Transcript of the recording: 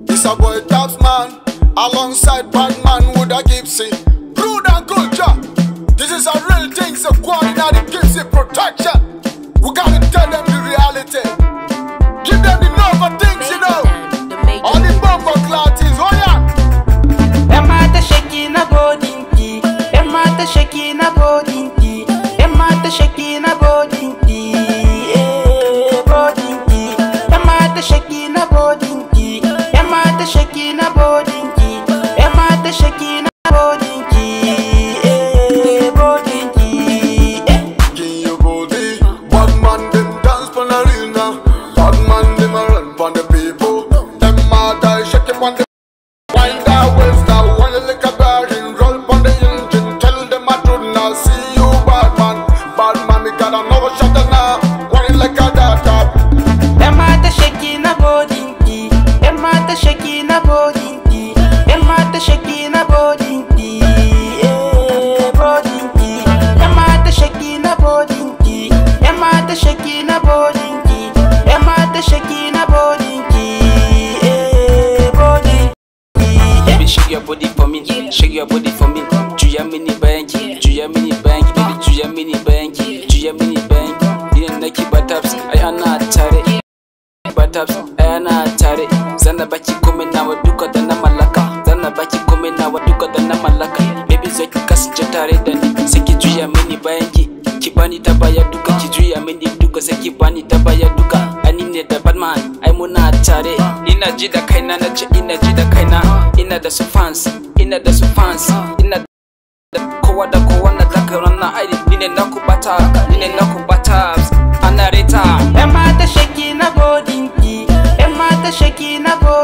It's a boy Taps man, alongside Batman with a Gipsy. Brood and culture. This is a real thing, so quality the Gipsy protection. We gotta tell them the reality. Give them the number things, you know. All the bumper classes, oh yeah. Emma the shaky na bodinki. Emma the shaky na bodinki. Emma the shaky na bodinki. Bodinki. Emma the shaky na bodinki. Emma the shaky na bodinki. Emma the shaky na bodinki. Bodinki. Give your body. Bad man them dance for the arena. Bad man them a run for the people. Them a die shaking on the wind that waist now. When you lick a bargain, roll on the engine. Tell them I do not see you, bad man. Bad man, me got another shot now. When you lick a data. Emma the shaky na bodinki. Emma the shaky na bodinki. Emma the shaky na bodinki. Bodinki. Emma the shaky na bodinki. Emma the shaky na bodinki. Emma the shaky na bodinki. Bodinki. Baby, shake your body for me, shake your body for me. Juya mini banky, Juya mini banky, baby, Juya mini banky, Juya mini banky. Ina naki bataps, ay ana tare. Bataps, ay ana tare. Zana baki kome na waduka da na malaka. Zana baki kome na waduka da na malaka. Baby zaki kasance tare da ni, sai ki juya mini banky. Ki bani ta baya duka, ki juya mini duka, sai ki bani ta baya duka. Ani ne da Batman, ai muna tare. Ina ji da kaina, na ce ina ji da kaina. Ina da su fans, ina da su fans, ina da kowa da kowa na zaka rana aidi. Ni ne naku bata, ni ne naku bata. Ana reta. Emma the shaky na bodinki. Emma the shaky na bodinki.